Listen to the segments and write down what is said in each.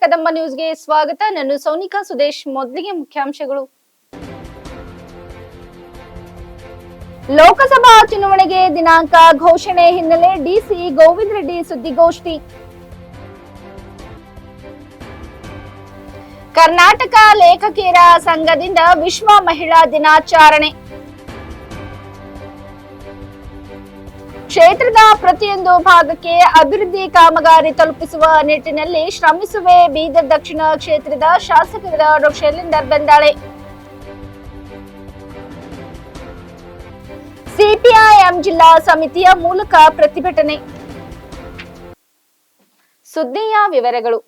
ಕದಂಬ ನ್ಯೂಸ್ಗೆ ಸ್ವಾಗತ. ನಾನು ಸೋನಿಕಾ ಸುದೇಶ್. ಮೊದಲಿಗೆ ಮುಖ್ಯಾಂಶಗಳು. ಲೋಕಸಭಾ ಚುನಾವಣೆಗೆ ದಿನಾಂಕ ಘೋಷಣೆ ಹಿನ್ನೆಲೆ ಡಿಸಿ ಗೋವಿಂದ ರೆಡ್ಡಿ ಸುದ್ದಿಗೋಷ್ಠಿ. ಕರ್ನಾಟಕ ಲೇಖಕಿಯರ ಸಂಘದಿಂದ ವಿಶ್ವ ಮಹಿಳಾ ದಿನಾಚರಣೆ. ಕ್ಷೇತ್ರದ ಪ್ರತಿಯೊಂದು ಭಾಗಕ್ಕೆ ಅಭಿವೃದ್ಧಿ ಕಾಮಗಾರಿ ತಲುಪಿಸುವ ನಿಟ್ಟಿನಲ್ಲಿ ಶ್ರಮಿಸುವೆ ಬೀದರ್ ದಕ್ಷಿಣ ಕ್ಷೇತ್ರದ ಶಾಸಕರಾದ ಡಾ ಶೈಲೇಂದರ್ ಬೆಂದಾಳೆ. ಸಿಪಿಐಎಂ ಜಿಲ್ಲಾ ಸಮಿತಿಯ ಮೂಲಕ ಪ್ರತಿಭಟನೆ. ಸುದ್ದಿಯ ವಿವರಗಳು.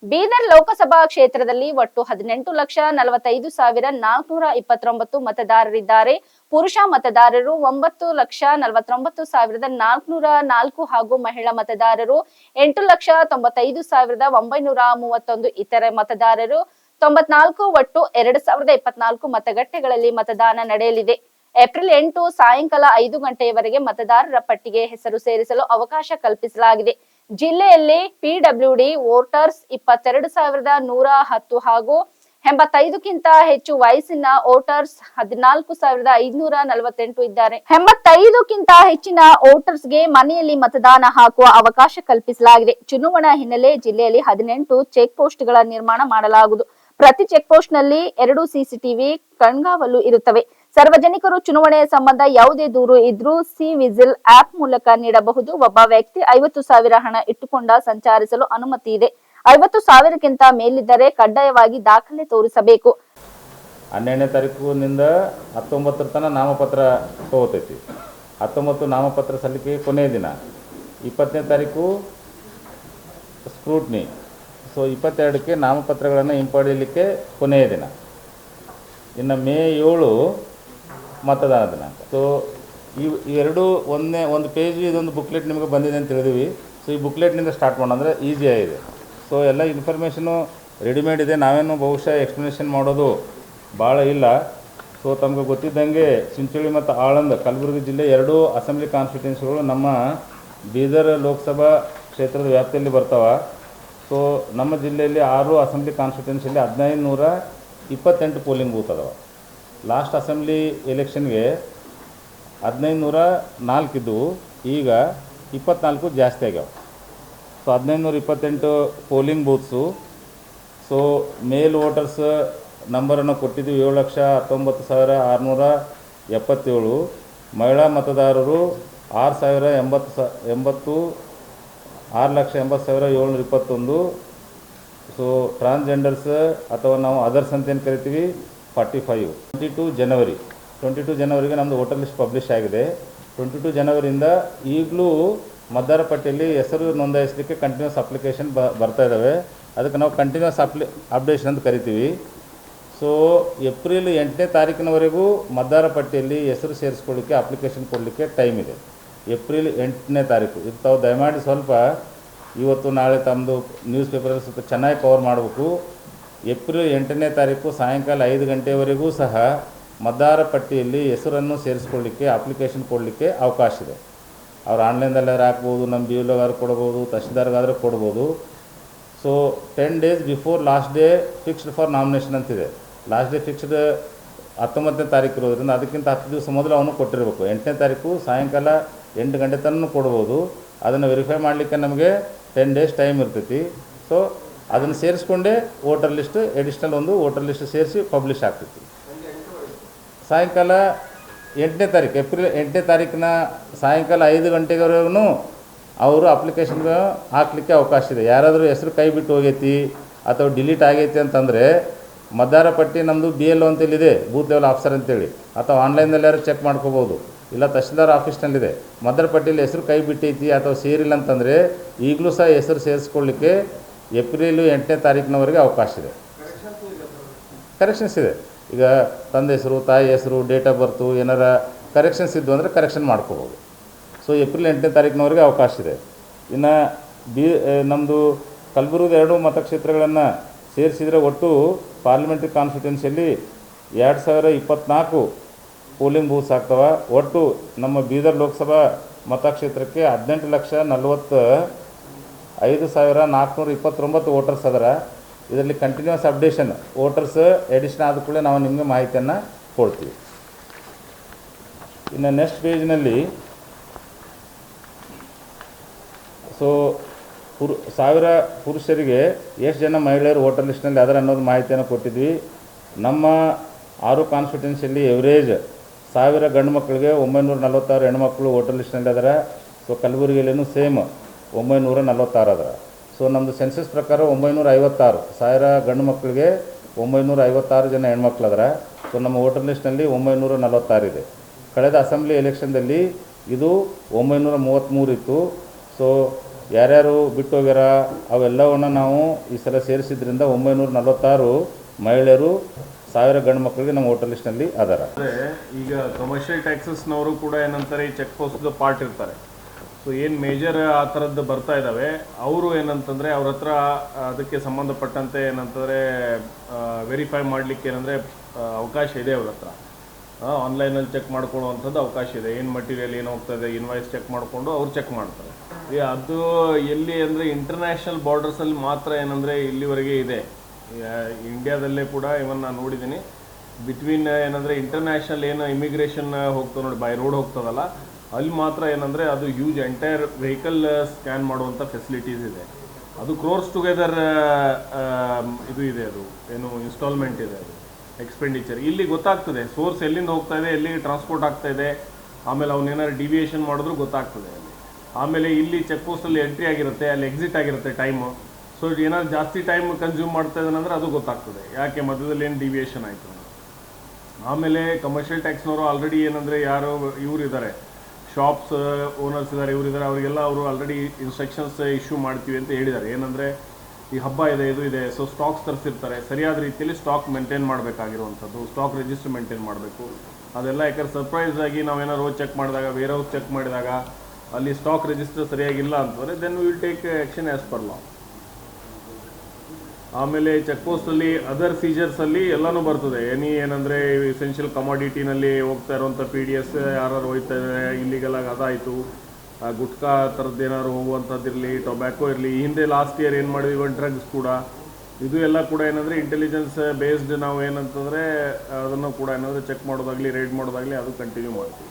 ಬೀದರ್ ಲೋಕಸಭಾ ಕ್ಷೇತ್ರದಲ್ಲಿ ಒಟ್ಟು 18,45,429 ಮತದಾರರಿದ್ದಾರೆ. ಪುರುಷ ಮತದಾರರು 9,49,404 ಹಾಗೂ ಮಹಿಳಾ ಮತದಾರರು 8,95,931. ಇತರೆ ಮತದಾರರು 94. ಒಟ್ಟು 2,024 ಮತಗಟ್ಟೆಗಳಲ್ಲಿ ಮತದಾನ ನಡೆಯಲಿದೆ. ಏಪ್ರಿಲ್ 8 ಸಾಯಂಕಾಲ 5 ಗಂಟೆಯವರೆಗೆ ಮತದಾರರ ಪಟ್ಟಿಗೆ ಹೆಸರು ಸೇರಿಸಲು ಅವಕಾಶ ಕಲ್ಪಿಸಲಾಗಿದೆ. ಜಿಲ್ಲೆಯಲ್ಲಿ ಪಿಡಬ್ಲ್ಯೂಡಿ ವೋಟರ್ಸ್ 22,110 ಹಾಗೂ 85ಕ್ಕಿಂತ ಹೆಚ್ಚು ವಯಸ್ಸಿನ ವೋಟರ್ಸ್ 14,548 ಇದ್ದಾರೆ. 85ಕ್ಕಿಂತ ಹೆಚ್ಚಿನ ವೋಟರ್ಸ್ಗೆ ಮನೆಯಲ್ಲಿ ಮತದಾನ ಹಾಕುವ ಅವಕಾಶ ಕಲ್ಪಿಸಲಾಗಿದೆ. ಚುನಾವಣಾ ಹಿನ್ನೆಲೆ ಜಿಲ್ಲೆಯಲ್ಲಿ 18 ಚೆಕ್ ಪೋಸ್ಟ್ಗಳ ನಿರ್ಮಾಣ ಮಾಡಲಾಗುವುದು. ಪ್ರತಿ ಚೆಕ್ ಪೋಸ್ಟ್ ನಲ್ಲಿ 2 ಸಿಸಿಟಿವಿ ಕಣ್ಗಾವಲು ಇರುತ್ತವೆ. ಸಾರ್ವಜನಿಕರು ಚುನಾವಣೆ ಸಂಬಂಧ ಯಾವುದೇ ದೂರು ಇದ್ರೂ ಸಿ ವಿಜಿಲ್ ಆಪ್ ಮೂಲಕ ನೀಡಬಹುದು. ಒಬ್ಬ ವ್ಯಕ್ತಿ 50,000 ಹಣ ಇಟ್ಟುಕೊಂಡ ಸಂಚರಿಸಲು ಅನುಮತಿ ಇದೆ. 50,000ಕ್ಕಿಂತ ಮೇಲಿದ್ದರೆ ಕಡ್ಡಾಯವಾಗಿ ದಾಖಲೆ ತೋರಿಸಬೇಕು. 12ನೇ ತಾರೀಕಿನಿಂದ 19 ತನಕ ನಾಮಪತ್ರ ತಗೋತೈತಿ. 19 ನಾಮಪತ್ರ ಸಲ್ಲಿಕೆ ಕೊನೆಯ ದಿನ. 20ನೇ ತಾರೀಕು ಸ್ಕ್ರೂಟ್ನಿ. ಸೊ 22ಕ್ಕೆ ನಾಮಪತ್ರಗಳನ್ನು ಹಿಂಪಡೆಯಲಿಕ್ಕೆ ಕೊನೆಯ ದಿನ. ಇನ್ನು ಮೇ 7 ಮತದಾನ ದಿನಾಂಕ. ಸೊ ಇವೆರಡು ಒಂದು ಪೇಜ್ ಇದೊಂದು ಬುಕ್ಲೆಟ್ ನಿಮಗೆ ಬಂದಿದೆ ಅಂತ ಹೇಳಿದ್ವಿ. ಸೊ ಈ ಬುಕ್ಲೆಟ್ನಿಂದ ಸ್ಟಾರ್ಟ್ ಮಾಡೋಂದ್ರೆ ಈಸಿ ಆಗಿದೆ. ಸೊ ಎಲ್ಲ ಇನ್ಫಾರ್ಮೇಷನು ರೆಡಿಮೇಡ್ ಇದೆ. ನಾವೇನು ಬಹುಶಃ ಎಕ್ಸ್ಪ್ಲನೇಷನ್ ಮಾಡೋದು ಭಾಳ ಇಲ್ಲ. ಸೊ ತಮಗೆ ಗೊತ್ತಿದ್ದಂಗೆ ಚಿಂಚೋಳಿ ಮತ್ತು ಆಳಂದ ಕಲಬುರಗಿ ಜಿಲ್ಲೆ 2 ಅಸೆಂಬ್ಲಿ ಕಾನ್ಸ್ಟಿಟ್ಯೂನ್ಸಿಗಳು ನಮ್ಮ ಬೀದರ್ ಲೋಕಸಭಾ ಕ್ಷೇತ್ರದ ವ್ಯಾಪ್ತಿಯಲ್ಲಿ ಬರ್ತಾವೆ. ಸೊ ನಮ್ಮ ಜಿಲ್ಲೆಯಲ್ಲಿ 6 ಅಸೆಂಬ್ಲಿ ಕಾನ್ಸ್ಟಿಟ್ಯೂನ್ಸಿಯಲ್ಲಿ 1528 ಪೋಲಿಂಗ್ ಬೂತ್ ಅದಾವೆ. ಲಾಸ್ಟ್ ಅಸೆಂಬ್ಲಿ ಎಲೆಕ್ಷನ್ಗೆ 1504 ಇದ್ದವು, ಈಗ 24 ಜಾಸ್ತಿ ಆಗ್ಯಾವ. So 1528 polling booths. So male voters ನಂಬರನ್ನು ಕೊಟ್ಟಿದ್ದೀವಿ 7,19,677. ಮಹಿಳಾ ಮತದಾರರು 6,080 6,80,721. ಸೊ ಟ್ರಾನ್ಸ್ಜೆಂಡರ್ಸ್ ಅಥವಾ ನಾವು ಅದರ್ಸ್ ಅಂತೇನು ಕರಿತೀವಿ 45. 22 ಜನವರಿಗೆ ನಮ್ಮದು ವೋಟರ್ ಲಿಸ್ಟ್ ಪಬ್ಲಿಷ್ ಆಗಿದೆ. 22 ಜನವರಿಯಿಂದ ಈಗಲೂ ಮತದಾರ ಪಟ್ಟಿಯಲ್ಲಿ ಹೆಸರು ನೋಂದಾಯಿಸಲಿಕ್ಕೆ ಕಂಟಿನ್ಯೂಸ್ ಅಪ್ಲಿಕೇಶನ್ ಬರ್ತಾ ಇದ್ದಾವೆ. ಅದಕ್ಕೆ ನಾವು ಕಂಟಿನ್ಯೂಸ್ ಅಪ್ಡೇಷನ್ ಅಂತ ಕರಿತೀವಿ. ಸೊ ಏಪ್ರಿಲ್ 8ನೇ ತಾರೀಕಿನವರೆಗೂ ಮತದಾರ ಪಟ್ಟಿಯಲ್ಲಿ ಹೆಸರು ಸೇರಿಸ್ಕೊಳ್ಳಿಕ್ಕೆ ಅಪ್ಲಿಕೇಶನ್ ಕೊಡಲಿಕ್ಕೆ ಟೈಮ್ ಇದೆ. ಏಪ್ರಿಲ್ 8ನೇ ತಾರೀಕು. ಇದು ತಾವು ದಯಮಾಡಿ ಸ್ವಲ್ಪ ಇವತ್ತು ನಾಳೆ ತಮ್ಮದು ನ್ಯೂಸ್ ಪೇಪರಲ್ಲಿ ಸ್ವಲ್ಪ ಚೆನ್ನಾಗಿ ಕವರ್ ಮಾಡಬೇಕು. ಏಪ್ರಿಲ್ 8ನೇ ತಾರೀಕು ಸಾಯಂಕಾಲ 5 ಗಂಟೆವರೆಗೂ ಸಹ ಮತದಾರ ಪಟ್ಟಿಯಲ್ಲಿ ಹೆಸರನ್ನು ಸೇರಿಸ್ಕೊಳ್ಳಿಕ್ಕೆ ಅಪ್ಲಿಕೇಶನ್ ಕೊಡಲಿಕ್ಕೆ ಅವಕಾಶ ಇದೆ. ಅವ್ರು ಆನ್ಲೈನ್ದಲ್ಲಾದ್ರೂ ಹಾಕ್ಬೋದು, ನಮ್ಮ ಬಿ ಎಲ್ ಓಗಾದ್ರೂ ಕೊಡ್ಬೋದು, ತಹಶೀಲ್ದಾರ್ಗಾದ್ರೂ ಕೊಡ್ಬೋದು. So 10 days before last day fixed for nomination ಅಂತಿದೆ. ಲಾಸ್ಟ್ ಡೇ ಫಿಕ್ಸ್ಡ್ 19ನೇ ತಾರೀಕು ಇರೋದ್ರಿಂದ ಅದಕ್ಕಿಂತ 10 ದಿವಸ ಮೊದಲು ಅವನು ಕೊಟ್ಟಿರಬೇಕು. 8ನೇ ತಾರೀಕು ಸಾಯಂಕಾಲ 8 ಗಂಟೆ ತನಕ ಕೊಡ್ಬೋದು. ಅದನ್ನು ವೆರಿಫೈ ಮಾಡಲಿಕ್ಕೆ ನಮಗೆ 10 days ಟೈಮ್ ಇರ್ತೈತಿ. ಸೊ ಅದನ್ನು ಸೇರಿಸ್ಕೊಂಡೇ ವೋಟರ್ ಲಿಸ್ಟ್ ಎಡಿಷ್ನಲ್ ಒಂದು ವೋಟರ್ ಲಿಸ್ಟ್ ಸೇರಿಸಿ ಪಬ್ಲಿಷ್ ಆಗ್ತೈತಿ. ಸಾಯಂಕಾಲ 8ನೇ ತಾರೀಕು ಏಪ್ರಿಲ್ 8ನೇ ತಾರೀಕಿನ ಸಾಯಂಕಾಲ 5 ಗಂಟೆವರೆಗೂ ಅವರು ಅಪ್ಲಿಕೇಶನ್ ಹಾಕಲಿಕ್ಕೆ ಅವಕಾಶ ಇದೆ. ಯಾರಾದರೂ ಹೆಸರು ಕೈ ಬಿಟ್ಟು ಹೋಗೈತಿ ಅಥವಾ ಡಿಲೀಟ್ ಆಗೈತಿ ಅಂತಂದರೆ ಮತದಾರ ಪಟ್ಟಿ ನಮ್ಮದು BLO ಅಂತೇಳಿದೆ, ಬೂತ್ ಲೆವೆಲ್ ಆಫೀಸರ್ ಅಂತೇಳಿ, ಅಥವಾ ಆನ್ಲೈನಲ್ಲಿ ಯಾರು ಚೆಕ್ ಮಾಡ್ಕೋಬೋದು, ಇಲ್ಲ ತಹಶೀಲ್ದಾರ್ ಆಫೀಸ್ನಲ್ಲಿದೆ. ಮತದಾರ ಪಟ್ಟಿಯಲ್ಲಿ ಹೆಸರು ಕೈ ಬಿಟ್ಟೈತಿ ಅಥವಾ ಸೇರಿಲ್ಲ ಅಂತಂದರೆ ಈಗಲೂ ಸಹ ಹೆಸರು ಸೇರಿಸ್ಕೊಳ್ಳಿಕ್ಕೆ ಏಪ್ರಿಲ್ 8ನೇ ತಾರೀಕಿನವರೆಗೆ ಅವಕಾಶ ಇದೆ. ಕರೆಕ್ಷನ್ಸ್ ಇದೆ. ಈಗ ತಂದೆ ಹೆಸರು, ತಾಯಿ ಹೆಸರು, ಡೇಟ್ ಆಫ್ ಬರ್ತು ಏನಾರ ಕರೆಕ್ಷನ್ಸ್ ಇದ್ದು ಅಂದರೆ ಕರೆಕ್ಷನ್ ಮಾಡ್ಕೋಬೋದು. ಸೊ ಏಪ್ರಿಲ್ 8ನೇ ತಾರೀಕಿನವರೆಗೆ ಅವಕಾಶ ಇದೆ. ಇನ್ನು ನಮ್ಮದು ಕಲಬುರಗಿ 2 ಮತಕ್ಷೇತ್ರಗಳನ್ನು ಸೇರಿಸಿದರೆ ಒಟ್ಟು ಪಾರ್ಲಿಮೆಂಟ್ರಿ ಕಾನ್ಸ್ಟಿಟ್ಯೂನ್ಸಿಯಲ್ಲಿ 2,024 ಪೋಲಿಂಗ್ ಬೂತ್ಸ್ ಆಗ್ತವೆ. ಒಟ್ಟು ನಮ್ಮ ಬೀದರ್ ಲೋಕಸಭಾ ಮತಕ್ಷೇತ್ರಕ್ಕೆ 18,40,5,429 ವೋಟರ್ಸ್ ಅದರ. ಇದರಲ್ಲಿ ಕಂಟಿನ್ಯೂಸ್ ಅಪ್ಡೇಷನ್ ವೋಟರ್ಸ್ ಎಡಿಷನ್ ಆದ ಕೂಡಲೇ ನಾವು ನಿಮಗೆ ಮಾಹಿತಿಯನ್ನು ಕೊಡ್ತೀವಿ. ಇನ್ನು ನೆಕ್ಸ್ಟ್ ಪೇಜ್ನಲ್ಲಿ ಸೊ 1000 ಪುರುಷರಿಗೆ ಎಷ್ಟು ಜನ ಮಹಿಳೆಯರು ವೋಟರ್ ಲಿಸ್ಟ್ನಲ್ಲಿ ಅದರ ಅನ್ನೋದು ಮಾಹಿತಿಯನ್ನು ಕೊಟ್ಟಿದ್ವಿ. ನಮ್ಮ 6 ಕಾನ್ಸ್ಟಿಟ್ಯೂನ್ಸಿಯಲ್ಲಿ ಎವರೇಜ್ 1000 ಗಂಡು ಮಕ್ಕಳಿಗೆ 946 ಹೆಣ್ಮಕ್ಳು ವೋಟರ್ ಲಿಸ್ಟ್ನಲ್ಲಿ ಅದರ. ಸೊ ಕಲಬುರಗಿಯಲ್ಲೂ ಸೇಮ್ 946 ಅದರ. ಸೊ ನಮ್ಮದು ಸೆನ್ಸಸ್ ಪ್ರಕಾರ 956 1000 ಗಂಡು ಮಕ್ಕಳಿಗೆ 956 ಜನ ಹೆಣ್ಮಕ್ಳು ಅದರ. ಸೊ ನಮ್ಮ ವೋಟರ್ ಲಿಸ್ಟ್ನಲ್ಲಿ 946 ಇದೆ. ಕಳೆದ ಅಸೆಂಬ್ಲಿ ಎಲೆಕ್ಷನ್ದಲ್ಲಿ ಇದು 933 ಇತ್ತು. ಸೊ ಯಾರ್ಯಾರು ಬಿಟ್ಟು ಹೋಗ್ಯಾರ ಅವೆಲ್ಲವನ್ನು ನಾವು ಈ ಸಲ ಸೇರಿಸಿದ್ರಿಂದ 946 ಮಹಿಳೆಯರು 1000 ಗಂಡು ಮಕ್ಕಳಿಗೆ ನಮ್ಮ ವೋಟರ್ ಲಿಸ್ಟ್ನಲ್ಲಿ ಅದಾರ. ಈಗ ಕಮರ್ಷಿಯಲ್ ಟ್ಯಾಕ್ಸಸ್ನವರು ಕೂಡ ಏನಂತಾರೆ ಈ ಚೆಕ್ ಪೋಸ್ಟ್ ಪಾರ್ಟ್ ಇರ್ತಾರೆ. ಸೊ ಏನು ಮೇಜರ್ ಆ ಥರದ್ದು ಬರ್ತಾ ಇದ್ದಾವೆ ಅವರು ಏನಂತಂದರೆ ಅವ್ರ ಹತ್ರ ಅದಕ್ಕೆ ಸಂಬಂಧಪಟ್ಟಂತೆ ಏನಂತಂದರೆ ವೆರಿಫೈ ಮಾಡಲಿಕ್ಕೆ ಏನಂದರೆ ಅವಕಾಶ ಇದೆ ಅವ್ರ ಹತ್ರ. ಆನ್ಲೈನಲ್ಲಿ ಚೆಕ್ ಮಾಡ್ಕೊಳ್ಳುವಂಥದ್ದು ಅವಕಾಶ ಇದೆ. ಏನು ಮಟೀರಿಯಲ್ ಏನು ಹೋಗ್ತಾಯಿದೆ ಇನ್ವಾಯ್ಸ್ ಚೆಕ್ ಮಾಡಿಕೊಂಡು ಅವ್ರು ಚೆಕ್ ಮಾಡ್ತಾರೆ. ಅದು ಎಲ್ಲಿ ಅಂದರೆ ಇಂಟರ್ನ್ಯಾಷನಲ್ ಬಾರ್ಡರ್ಸಲ್ಲಿ ಮಾತ್ರ ಏನಂದರೆ ಇಲ್ಲಿವರೆಗೆ ಇದೆ. ಇಂಡಿಯಾದಲ್ಲೇ ಕೂಡ ಇವನ್ ನಾನು ನೋಡಿದ್ದೀನಿ ಬಿಟ್ವೀನ್ ಏನಂದರೆ ಇಂಟರ್ನ್ಯಾಷನಲ್ ಏನು ಇಮಿಗ್ರೇಷನ್ ಹೋಗ್ತದೆ ನೋಡಿ, ಬೈ ರೋಡ್ ಹೋಗ್ತದಲ್ಲ, ಅಲ್ಲಿ ಮಾತ್ರ ಏನಂದರೆ ಅದು ಯೂಸ್ ಎಂಟೈರ್ ವೆಹಿಕಲ್ ಸ್ಕ್ಯಾನ್ ಮಾಡುವಂಥ ಫೆಸಿಲಿಟೀಸ್ ಇದೆ. ಅದು ಕ್ರೋರ್ಸ್ ಟುಗೆದರ್ ಇದು ಇದೆ, ಅದು ಏನು ಇನ್ಸ್ಟಾಲ್ಮೆಂಟ್ ಇದೆ, ಅದು ಎಕ್ಸ್ಪೆಂಡಿಚರ್. ಇಲ್ಲಿ ಗೊತ್ತಾಗ್ತದೆ ಸೋರ್ಸ್ ಎಲ್ಲಿಂದ ಹೋಗ್ತಾ ಇದೆ, ಎಲ್ಲಿಗೆ ಟ್ರಾನ್ಸ್ಪೋರ್ಟ್ ಆಗ್ತಾ ಇದೆ, ಆಮೇಲೆ ಅವನೇನಾದ್ರು ಡಿವಿಯೇಷನ್ ಮಾಡಿದ್ರು ಗೊತ್ತಾಗ್ತದೆ ಅಲ್ಲಿ. ಆಮೇಲೆ ಇಲ್ಲಿ ಚೆಕ್ ಪೋಸ್ಟಲ್ಲಿ ಎಂಟ್ರಿ ಆಗಿರುತ್ತೆ, ಅಲ್ಲಿ ಎಕ್ಸಿಟ್ ಆಗಿರುತ್ತೆ ಟೈಮು. ಸೊ ಏನಾದ್ರು ಜಾಸ್ತಿ ಟೈಮ್ ಕನ್ಸ್ಯೂಮ್ ಮಾಡ್ತಾ ಇದ್ದಾನಂದ್ರೆ ಅದು ಗೊತ್ತಾಗ್ತದೆ, ಯಾಕೆ ಮಧ್ಯದಲ್ಲಿ ಏನು ಡಿವಿಯೇಷನ್ ಆಯಿತು. ಆಮೇಲೆ ಕಮರ್ಷಿಯಲ್ ಟ್ಯಾಕ್ಸ್ನವರು ಆಲ್ರೆಡಿ ಏನಂದರೆ ಯಾರು ಇವ್ರು ಇದ್ದಾರೆ, ಶಾಪ್ಸ್ ಓನರ್ಸ್ ಇದ್ದಾರೆ, ಇವರಿದ್ದಾರೆ, ಅವರಿಗೆಲ್ಲ ಅವರು ಆಲ್ರೆಡಿ ಇನ್ಸ್ಟ್ರಕ್ಷನ್ಸ್ ಇಶ್ಯೂ ಮಾಡ್ತೀವಿ ಅಂತ ಹೇಳಿದ್ದಾರೆ. ಏನಂದರೆ ಈ ಹಬ್ಬ ಇದೆ, ಇದು ಇದೆ, ಸೊ ಸ್ಟಾಕ್ಸ್ ತರಿಸಿರ್ತಾರೆ, ಸರಿಯಾದ ರೀತಿಯಲ್ಲಿ ಸ್ಟಾಕ್ ಮೇಂಟೈನ್ ಮಾಡಬೇಕಾಗಿರುವಂಥದ್ದು, ಸ್ಟಾಕ್ ರಿಜಿಸ್ಟರ್ ಮೇಂಟೈನ್ ಮಾಡಬೇಕು. ಅದೆಲ್ಲ ಯಾಕಂದ್ರೆ ಸರ್ಪ್ರೈಸ್ ಆಗಿ ನಾವೇನಾದ್ರು ಚೆಕ್ ಮಾಡಿದಾಗ, ವೇರ್ ಹೌಸ್ ಚೆಕ್ ಮಾಡಿದಾಗ ಅಲ್ಲಿ ಸ್ಟಾಕ್ ರಿಜಿಸ್ಟರ್ ಸರಿಯಾಗಿಲ್ಲ ಅಂತಂದರೆ then will take action as per law. ಆಮೇಲೆ ಚೆಕ್ ಪೋಸ್ಟಲ್ಲಿ ಅದರ್ ಫೀಚರ್ಸಲ್ಲಿ ಎಲ್ಲನೂ ಬರ್ತದೆ. ಏನಂದರೆ ಎಸೆನ್ಷಿಯಲ್ ಕಮಾಡಿಟಿನಲ್ಲಿ ಹೋಗ್ತಾ ಇರುವಂಥ PDS ಯಾರು ಹೋಗ್ತಾ ಇದ್ದಾರೆ, ಇಲ್ಲಿಗೆಲ್ಲ ಅದಾಯಿತು, ಗುಟ್ಕಾ ಥರದ್ದು ಏನಾದ್ರು ಹೋಗುವಂಥದ್ದಿರಲಿ, ಟೊಬ್ಯಾಕೋ ಇರಲಿ. ಹಿಂದೆ ಲಾಸ್ಟ್ ಇಯರ್ ಏನು ಮಾಡಿದ್ವಿ, ಇವನ್ ಡ್ರಗ್ಸ್ ಕೂಡ, ಇದು ಎಲ್ಲ ಕೂಡ ಏನಂದರೆ ಇಂಟೆಲಿಜೆನ್ಸ್ ಬೇಸ್ಡ್ ನಾವು ಏನಂತಂದರೆ ಅದನ್ನು ಕೂಡ ಏನಂದರೆ ಚೆಕ್ ಮಾಡೋದಾಗಲಿ ರೇಡ್ ಮಾಡೋದಾಗಲಿ ಅದು ಕಂಟಿನ್ಯೂ ಮಾಡ್ತೀವಿ.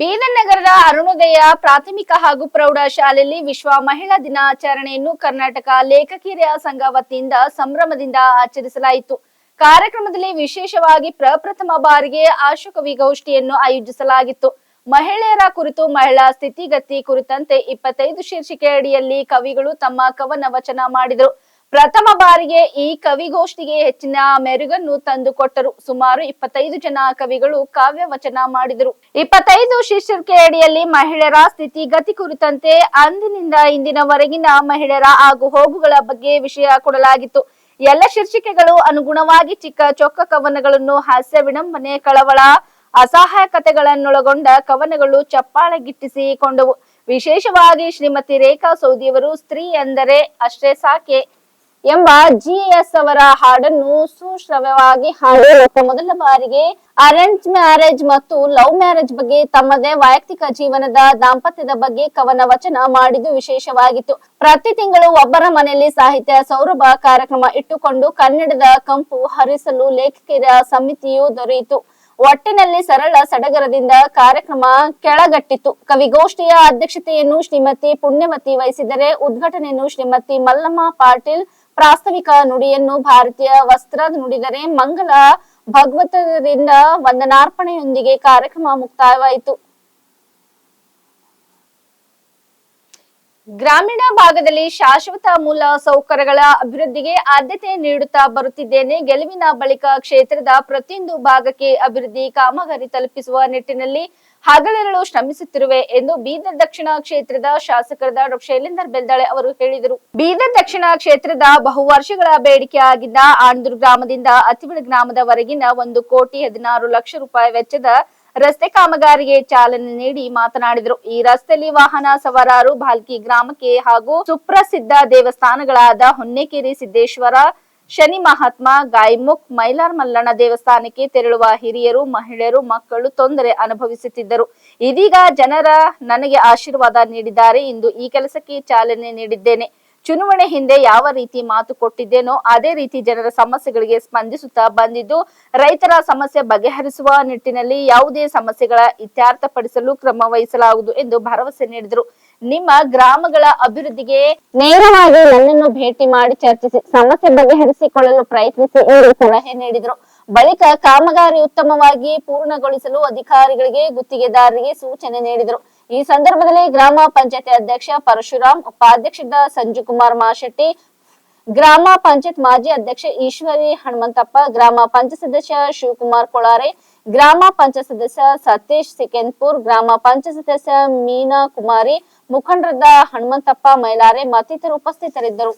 ಬೀದರ್ ನಗರದ ಅರುಣೋದಯ ಪ್ರಾಥಮಿಕ ಹಾಗೂ ಪ್ರೌಢ ಶಾಲೆಯಲ್ಲಿ ವಿಶ್ವ ಮಹಿಳಾ ದಿನಾಚರಣೆಯನ್ನು ಕರ್ನಾಟಕ ಲೇಖಕಿಯರ ಸಂಘ ವತಿಯಿಂದ ಸಂಭ್ರಮದಿಂದ ಆಚರಿಸಲಾಯಿತು. ಕಾರ್ಯಕ್ರಮದಲ್ಲಿ ವಿಶೇಷವಾಗಿ ಪ್ರಪ್ರಥಮ ಬಾರಿಗೆ ಆಶುಕವಿಗೋಷ್ಠಿಯನ್ನು ಆಯೋಜಿಸಲಾಗಿತ್ತು. ಮಹಿಳೆಯರ ಕುರಿತು ಮಹಿಳಾ ಸ್ಥಿತಿಗತಿ ಕುರಿತಂತೆ 25 ಶೀರ್ಷಿಕೆ ಅಡಿಯಲ್ಲಿ ಕವಿಗಳು ತಮ್ಮ ಕವನ ವಚನ ಮಾಡಿದರು. ಪ್ರಥಮ ಬಾರಿಗೆ ಈ ಕವಿಗೋಷ್ಠಿಗೆ ಹೆಚ್ಚಿನ ಮೆರುಗನ್ನು ತಂದುಕೊಟ್ಟರು. ಸುಮಾರು 25 ಜನ ಕವಿಗಳು ಕಾವ್ಯ ವಚನ ಮಾಡಿದರು. 25 ಶೀರ್ಷಿಕೆ ಅಡಿಯಲ್ಲಿ ಮಹಿಳೆಯರ ಸ್ಥಿತಿಗತಿ ಕುರಿತಂತೆ ಅಂದಿನಿಂದ ಇಂದಿನವರೆಗಿನ ಮಹಿಳೆಯರ ಆಗು ಹೋಗುಗಳ ಬಗ್ಗೆ ವಿಷಯ ಕೊಡಲಾಗಿತ್ತು. ಎಲ್ಲ ಶೀರ್ಷಿಕೆಗಳು ಅನುಗುಣವಾಗಿ ಚಿಕ್ಕ ಚೊಕ್ಕ ಕವನಗಳನ್ನು, ಹಾಸ್ಯ, ವಿಡಂಬನೆ, ಕಳವಳ, ಅಸಹಾಯಕತೆಗಳನ್ನೊಳಗೊಂಡ ಕವನಗಳು ಚಪ್ಪಾಳೆ ಗಿಟ್ಟಿಸಿಕೊಂಡವು. ವಿಶೇಷವಾಗಿ ಶ್ರೀಮತಿ ರೇಖಾ ಸೌದಿಯವರು ಸ್ತ್ರೀ ಎಂದರೆ ಅಷ್ಟೇ ಸಾಕೆ ಎಂಬ GS ಅವರ ಹಾಡನ್ನು ಸುಶ್ರವ್ಯವಾಗಿ ಹಾಡಿ ಮೊದಲ ಬಾರಿಗೆ ಅರೇಂಜ್ ಮ್ಯಾರೇಜ್ ಮತ್ತು ಲವ್ ಮ್ಯಾರೇಜ್ ಬಗ್ಗೆ, ತಮ್ಮದೇ ವೈಯಕ್ತಿಕ ಜೀವನದ ದಾಂಪತ್ಯದ ಬಗ್ಗೆ ಕವನ ವಚನ ಮಾಡಿದ್ದು ವಿಶೇಷವಾಗಿತ್ತು. ಪ್ರತಿ ತಿಂಗಳು ಒಬ್ಬರ ಮನೆಯಲ್ಲಿ ಸಾಹಿತ್ಯ ಸೌರಭ ಕಾರ್ಯಕ್ರಮ ಇಟ್ಟುಕೊಂಡು ಕನ್ನಡದ ಕಂಪು ಹರಿಸಲು ಲೇಖಕಿಯರ ಸಮಿತಿಯು ದೊರೆಯಿತು. ಒಟ್ಟಿನಲ್ಲಿ ಸರಳ ಸಡಗರದಿಂದ ಕಾರ್ಯಕ್ರಮ ಕೆಳಗಟ್ಟಿತ್ತು. ಕವಿಗೋಷ್ಠಿಯ ಅಧ್ಯಕ್ಷತೆಯನ್ನು ಶ್ರೀಮತಿ ಪುಣ್ಯವತಿ ವಹಿಸಿದರೆ, ಉದ್ಘಾಟನೆಯನ್ನು ಶ್ರೀಮತಿ ಮಲ್ಲಮ್ಮ ಪಾಟೀಲ್, ಪ್ರಾಸ್ತಾವಿಕ ನುಡಿಯನ್ನು ಭಾರತೀಯ ವಸ್ತ್ರದ ನುಡಿದರೆ ಮಂಗಲ ಭಗವತರಿಂದ ವಂದನಾರ್ಪಣೆಯೊಂದಿಗೆ ಕಾರ್ಯಕ್ರಮ ಮುಕ್ತಾಯವಾಯಿತು. ಗ್ರಾಮೀಣ ಭಾಗದಲ್ಲಿ ಶಾಶ್ವತ ಮೂಲ ಸೌಕರ್ಯಗಳ ಅಭಿವೃದ್ಧಿಗೆ ಆದ್ಯತೆ ನೀಡುತ್ತಾ ಬರುತ್ತಿದ್ದೇನೆ. ಗೆಲುವಿನ ಬಳಿಕ ಕ್ಷೇತ್ರದ ಪ್ರತಿಯೊಂದು ಭಾಗಕ್ಕೆ ಅಭಿವೃದ್ಧಿ ಕಾಮಗಾರಿ ತಲುಪಿಸುವ ನಿಟ್ಟಿನಲ್ಲಿ ಹಗಲಿರುಳು ಶ್ರಮಿಸುತ್ತಿರುವೆ ಎಂದು ಬೀದರ್ ದಕ್ಷಿಣ ಕ್ಷೇತ್ರದ ಶಾಸಕರಾದ ಡಾ ಶೈಲೇಂದರ್ ಬೆಲ್ದಾಳೆ ಅವರು ಹೇಳಿದರು. ಬೀದರ್ ದಕ್ಷಿಣ ಕ್ಷೇತ್ರದ ಬಹುವರ್ಷಗಳ ಬೇಡಿಕೆಯಾಗಿದ್ದ ಆಣದೂರು ಗ್ರಾಮದಿಂದ ಅತಿವಳ ಗ್ರಾಮದವರೆಗಿನ 1,16,00,000 ರೂಪಾಯಿ ವೆಚ್ಚದ ರಸ್ತೆ ಕಾಮಗಾರಿಗೆ ಚಾಲನೆ ನೀಡಿ ಮಾತನಾಡಿದರು. ಈ ರಸ್ತೆಯಲ್ಲಿ ವಾಹನ ಸವಾರರು ಭಾಲ್ಕಿ ಗ್ರಾಮಕ್ಕೆ ಹಾಗೂ ಸುಪ್ರಸಿದ್ಧ ದೇವಸ್ಥಾನಗಳಾದ ಹೊನ್ನೇಕೆರೆ ಸಿದ್ದೇಶ್ವರ, ಶನಿ ಮಹಾತ್ಮ, ಗಾಯ್ಮುಖ್, ಮೈಲಾರ್ ಮಲ್ಲಣ್ಣ ದೇವಸ್ಥಾನಕ್ಕೆ ತೆರಳುವ ಹಿರಿಯರು, ಮಹಿಳೆಯರು, ಮಕ್ಕಳು ತೊಂದರೆ ಅನುಭವಿಸುತ್ತಿದ್ದರು. ಇದೀಗ ಜನರ ನನಗೆ ಆಶೀರ್ವಾದ ನೀಡಿದ್ದಾರೆ. ಇಂದು ಈ ಕೆಲಸಕ್ಕೆ ಚಾಲನೆ ನೀಡಿದ್ದೇನೆ. ಚುನಾವಣೆ ಹಿಂದೆ ಯಾವ ರೀತಿ ಮಾತು ಕೊಟ್ಟಿದ್ದೇನೋ ಅದೇ ರೀತಿ ಜನರ ಸಮಸ್ಯೆಗಳಿಗೆ ಸ್ಪಂದಿಸುತ್ತಾ ಬಂದಿದ್ದು, ರೈತರ ಸಮಸ್ಯೆ ಬಗೆಹರಿಸುವ ನಿಟ್ಟಿನಲ್ಲಿ ಯಾವುದೇ ಸಮಸ್ಯೆಗಳ ಇತ್ಯರ್ಥಪಡಿಸಲು ಕ್ರಮ ವಹಿಸಲಾಗುವುದು ಎಂದು ಭರವಸೆ ನೀಡಿದರು. ನಿಮ್ಮ ಗ್ರಾಮಗಳ ಅಭಿವೃದ್ಧಿಗೆ ನೇರವಾಗಿ ನನ್ನನ್ನು ಭೇಟಿ ಮಾಡಿ ಚರ್ಚಿಸಿ ಸಮಸ್ಯೆ ಬಗೆಹರಿಸಿಕೊಳ್ಳಲು ಪ್ರಯತ್ನಿಸಿ ಎಂದು ಸಲಹೆ ನೀಡಿದರು. ಬಳಿಕ ಕಾಮಗಾರಿ ಉತ್ತಮವಾಗಿ ಪೂರ್ಣಗೊಳಿಸಲು ಅಧಿಕಾರಿಗಳಿಗೆ, ಗುತ್ತಿಗೆದಾರರಿಗೆ ಸೂಚನೆ ನೀಡಿದರು. ಈ ಸಂದರ್ಭದಲ್ಲಿ ಗ್ರಾಮ ಪಂಚಾಯತ್ ಅಧ್ಯಕ್ಷ ಪರಶುರಾಮ್, ಉಪಾಧ್ಯಕ್ಷ ಸಂಜುಕುಮಾರ್ ಮಾಶೆಟ್ಟಿ, ಗ್ರಾಮ ಪಂಚಾಯತ್ ಮಾಜಿ ಅಧ್ಯಕ್ಷ ಈಶ್ವರಿ ಹನುಮಂತಪ್ಪ, ಗ್ರಾಮ ಪಂಚಾಯತ್ ಸದಸ್ಯ ಶಿವಕುಮಾರ್ ಕೊಳಾರೆ, ಗ್ರಾಮ ಪಂಚಾಯತ್ ಸದಸ್ಯ ಸತೀಶ್ ಸಿಕೆನ್ಪುರ್, ಗ್ರಾಮ ಪಂಚಾಯತ್ ಸದಸ್ಯ ಮೀನಾ ಕುಮಾರಿ, ಮುಖಂಡರಾದ ಹನುಮಂತಪ್ಪ ಮೈಲಾರೆ ಮತ್ತಿತರರು ಉಪಸ್ಥಿತರಿದ್ದರು.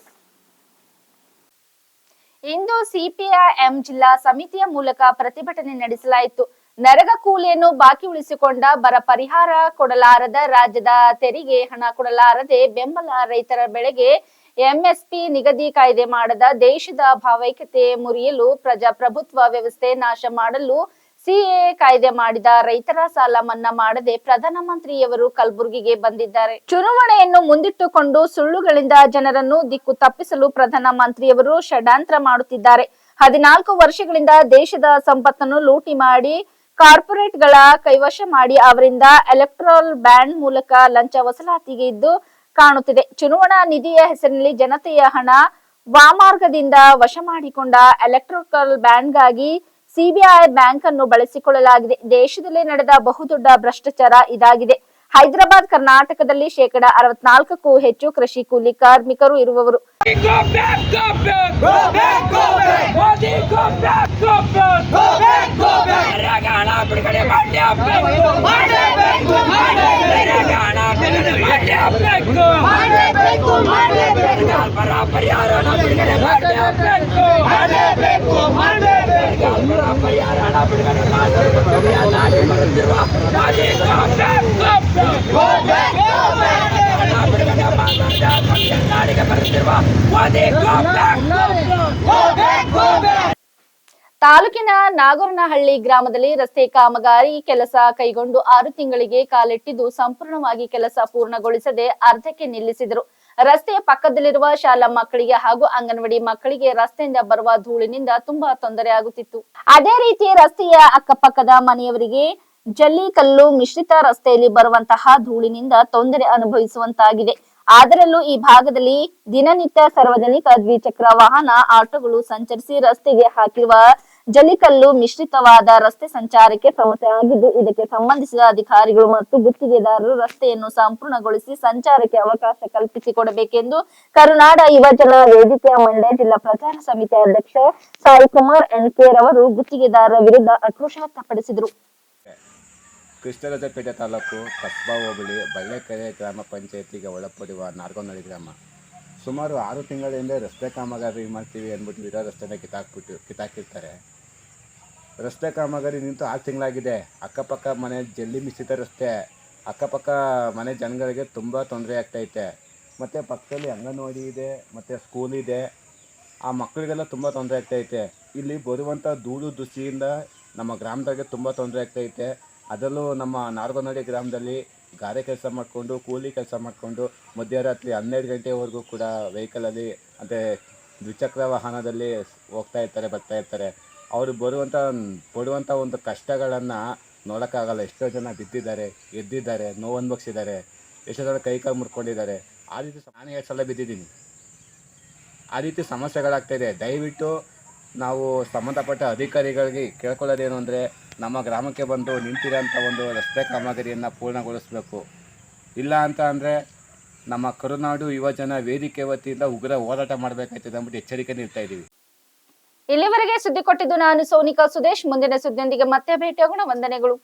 ಇಂದು ಸಿಪಿಐಎಂ ಜಿಲ್ಲಾ ಸಮಿತಿಯ ಮೂಲಕ ಪ್ರತಿಭಟನೆ ನಡೆಸಲಾಯಿತು. ನರೇಗಾ ಕೂಲಿಯನ್ನು ಬಾಕಿ ಉಳಿಸಿಕೊಂಡ, ಬರ ಪರಿಹಾರ ಕೊಡಲಾರದ, ರಾಜ್ಯದ ತೆರಿಗೆ ಹಣ ಕೊಡಲಾರದೆ, ಬೆಂಬಲ ರೈತರ ಬೆಳೆಗೆ ಎಂಎಸ್ಪಿ ನಿಗದಿ ಕಾಯ್ದೆ ಮಾಡದ, ದೇಶದ ಭಾವೈಕ್ಯತೆ ಮುರಿಯಲು, ಪ್ರಜಾಪ್ರಭುತ್ವ ವ್ಯವಸ್ಥೆ ನಾಶ ಮಾಡಲು ಸಿಎ ಕಾಯ್ದೆ ಮಾಡಿದ, ರೈತರ ಸಾಲ ಮನ್ನಾ ಮಾಡದೆ ಪ್ರಧಾನಮಂತ್ರಿಯವರು ಕಲಬುರಗಿಗೆ ಬಂದಿದ್ದಾರೆ. ಚುನಾವಣೆಯನ್ನು ಮುಂದಿಟ್ಟುಕೊಂಡು ಸುಳ್ಳುಗಳಿಂದ ಜನರನ್ನು ದಿಕ್ಕು ತಪ್ಪಿಸಲು ಪ್ರಧಾನಮಂತ್ರಿಯವರು ಷಡ್ಯಂತ್ರ ಮಾಡುತ್ತಿದ್ದಾರೆ. 14 ವರ್ಷಗಳಿಂದ ದೇಶದ ಸಂಪತ್ತನ್ನು ಲೂಟಿ ಮಾಡಿ ಕಾರ್ಪೊರೇಟ್ಗಳ ಕೈವಶ ಮಾಡಿ ಅವರಿಂದ ಎಲೆಕ್ಟ್ರಲ್ ಬ್ಯಾಂಡ್ ಮೂಲಕ ಲಂಚ ವಸೂಲಾತಿಗೆ ಇದ್ದು ಕಾಣುತ್ತಿದೆ. ಚುನಾವಣಾ ನಿಧಿಯ ಹೆಸರಿನಲ್ಲಿ ಜನತೆಯ ಹಣ ವಾಮಾರ್ಗದಿಂದ ವಶ ಮಾಡಿಕೊಂಡ ಎಲೆಕ್ಟ್ರಿಕಲ್ ಬ್ಯಾಂಡ್ಗಾಗಿ ಸಿಬಿಐ ಬ್ಯಾಂಕ್ ಅನ್ನು ಬಳಸಿಕೊಳ್ಳಲಾಗಿದೆ. ದೇಶದಲ್ಲಿ ನಡೆದ ಬಹುದೊಡ್ಡ ಭ್ರಷ್ಟಾಚಾರ ಇದಾಗಿದೆ. ಹೈದರಾಬಾದ್ ಕರ್ನಾಟಕದಲ್ಲಿ 64%ಕ್ಕೂ ಹೆಚ್ಚು ಕೃಷಿ ಕೂಲಿ ಕಾರ್ಮಿಕರು ಇರುವವರು. ತಾಲೂಕಿನ ನಾಗರನಹಳ್ಳಿ ಗ್ರಾಮದಲ್ಲಿ ರಸ್ತೆ ಕಾಮಗಾರಿ ಕೆಲಸ ಕೈಗೊಂಡು 6 ತಿಂಗಳಿಗೆ ಕಾಲಿಟ್ಟಿದ್ದು ಸಂಪೂರ್ಣವಾಗಿ ಕೆಲಸ ಪೂರ್ಣಗೊಳಿಸದೆ ಅರ್ಧಕ್ಕೆ ನಿಲ್ಲಿಸಿದರು. ರಸ್ತೆಯ ಪಕ್ಕದಲ್ಲಿರುವ ಶಾಲಾ ಮಕ್ಕಳಿಗೆ ಹಾಗೂ ಅಂಗನವಾಡಿ ಮಕ್ಕಳಿಗೆ ರಸ್ತೆಯಿಂದ ಬರುವ ಧೂಳಿನಿಂದ ತುಂಬಾ ತೊಂದರೆ ಆಗುತ್ತಿತ್ತು. ಅದೇ ರೀತಿ ರಸ್ತೆಯ ಅಕ್ಕಪಕ್ಕದ ಮನೆಯವರಿಗೆ ಜಲ್ಲಿಕಲ್ಲು ಮಿಶ್ರಿತ ರಸ್ತೆಯಲ್ಲಿ ಬರುವಂತಹ ಧೂಳಿನಿಂದ ತೊಂದರೆ ಅನುಭವಿಸುವಂತಾಗಿದೆ. ಅದರಲ್ಲೂ ಈ ಭಾಗದಲ್ಲಿ ದಿನನಿತ್ಯ ಸಾರ್ವಜನಿಕ ದ್ವಿಚಕ್ರ ವಾಹನ, ಆಟೋಗಳು ಸಂಚರಿಸಿ ರಸ್ತೆಗೆ ಹಾಕಿರುವ ಜಲ್ಲಿಕಲ್ಲು ಮಿಶ್ರಿತವಾದ ರಸ್ತೆ ಸಂಚಾರಕ್ಕೆ ಸಮಸ್ಯೆ ಆಗಿದ್ದು, ಇದಕ್ಕೆ ಸಂಬಂಧಿಸಿದ ಅಧಿಕಾರಿಗಳು ಮತ್ತು ಗುತ್ತಿಗೆದಾರರು ರಸ್ತೆಯನ್ನು ಸಂಪೂರ್ಣಗೊಳಿಸಿ ಸಂಚಾರಕ್ಕೆ ಅವಕಾಶ ಕಲ್ಪಿಸಿಕೊಡಬೇಕೆಂದು ಕರುನಾಡ ಯುವಜನ ವೇದಿಕೆಯ ಮಂಡ್ಯ ಜಿಲ್ಲಾ ಪ್ರಚಾರ ಸಮಿತಿ ಅಧ್ಯಕ್ಷ ಸಾಯಿಕುಮಾರ್ ಎನ್ಕೆ ರವರು ಗುತ್ತಿಗೆದಾರರ ವಿರುದ್ಧ ಆಕ್ರೋಶ ವ್ಯಕ್ತಪಡಿಸಿದರು. ಕೃಷ್ಣರಾಜಪೇಟೆ ತಾಲೂಕು ಕಸ್ಬಾ ಹೋಬಳಿ ಬಳ್ಳೆಕೆರೆ ಗ್ರಾಮ ಪಂಚಾಯತಿಗೆ ಒಳಪಡುವ ನಾಗರನಹಳ್ಳಿ ಗ್ರಾಮ. ಸುಮಾರು 6 ತಿಂಗಳ ಹಿಂದೆ ರಸ್ತೆ ಕಾಮಗಾರಿ ಮಾಡ್ತೀವಿ ಅಂದ್ಬಿಟ್ಟು ಇರೋ ರಸ್ತೆನ ಕಿತ್ತಾಕಿರ್ತಾರೆ. ರಸ್ತೆ ಕಾಮಗಾರಿ ನಿಂತು 6 ತಿಂಗಳಾಗಿದೆ. ಅಕ್ಕಪಕ್ಕ ಮನೆ ಜಲ್ಲಿ ಮಿಶ್ರಿತ ರಸ್ತೆ, ಅಕ್ಕಪಕ್ಕ ಮನೆ ಜನಗಳಿಗೆ ತುಂಬ ತೊಂದರೆ ಆಗ್ತೈತೆ. ಮತ್ತು ಪಕ್ಕದಲ್ಲಿ ಅಂಗನವಾಡಿ ಇದೆ, ಮತ್ತು ಸ್ಕೂಲ್ ಇದೆ. ಆ ಮಕ್ಕಳಿಗೆಲ್ಲ ತುಂಬ ತೊಂದರೆ ಆಗ್ತೈತೆ. ಇಲ್ಲಿ ಬರುವಂಥ ಧೂಳು ದುಸಿಯಿಂದ ನಮ್ಮ ಗ್ರಾಮದಾಗೆ ತುಂಬ ತೊಂದರೆ ಆಗ್ತೈತೆ. ಅದರಲ್ಲೂ ನಮ್ಮ ನಾಗರನಹಳ್ಳಿ ಗ್ರಾಮದಲ್ಲಿ ಗಾರೆ ಕೆಲಸ ಮಾಡಿಕೊಂಡು, ಕೂಲಿ ಕೆಲಸ ಮಾಡಿಕೊಂಡು ಮಧ್ಯರಾತ್ರಿ 12 ಗಂಟೆವರೆಗೂ ಕೂಡ ವೆಹಿಕಲಲ್ಲಿ ಅಂದರೆ ದ್ವಿಚಕ್ರ ವಾಹನದಲ್ಲಿ ಹೋಗ್ತಾ ಇರ್ತಾರೆ, ಬರ್ತಾ ಇರ್ತಾರೆ. ಅವರು ಪಡುವಂಥ ಒಂದು ಕಷ್ಟಗಳನ್ನು ನೋಡೋಕ್ಕಾಗಲ್ಲ. ಎಷ್ಟೋ ಜನ ಬಿದ್ದಿದ್ದಾರೆ, ಎದ್ದಿದ್ದಾರೆ, ನೋವು ಅನುಭವಿಸಿದ್ದಾರೆ, ಎಷ್ಟೋ ಜನ ಕೈ ಕಾಲು ಮುರ್ಕೊಂಡಿದ್ದಾರೆ. ಆ ರೀತಿ ನಾನು 2 ಸಲ ಬಿದ್ದಿದ್ದೀನಿ. ಆ ರೀತಿ ಸಮಸ್ಯೆಗಳಾಗ್ತಾಯಿದೆ. ದಯವಿಟ್ಟು ನಾವು ಸಂಬಂಧಪಟ್ಟ ಅಧಿಕಾರಿಗಳಿಗೆ ಕೇಳ್ಕೊಳ್ಳೋದೇನು ಅಂದರೆ, ನಮ್ಮ ಗ್ರಾಮಕ್ಕೆ ಬಂದು ನಿಂತಿರೋಂಥ ಒಂದು ರಸ್ತೆ ಕಾಮಗಾರಿಯನ್ನು ಪೂರ್ಣಗೊಳಿಸಬೇಕು. ಇಲ್ಲ ಅಂತ ಅಂದರೆ ನಮ್ಮ ಕರುನಾಡು ಯುವಜನ ವೇದಿಕೆ ವತಿಯಿಂದ ಉಗ್ರ ಹೋರಾಟ ಮಾಡಬೇಕಾಗ್ತದೆ ಅಂದ್ಬಿಟ್ಟು ಎಚ್ಚರಿಕೆ ನೀಡ್ತಾ ಇದ್ದೀವಿ. ಇಲ್ಲಿವರೆಗೆ ಸುದ್ದಿ ಕೊಟ್ಟಿದ್ದು ನಾನು ಸೋನಿಕಾ ಸುದೇಶ್. ಮುಂದಿನ ಸುದ್ದಿಯೊಂದಿಗೆ ಮತ್ತೆ ಭೇಟಿಯಾಗೋಣ. ವಂದನೆಗಳು.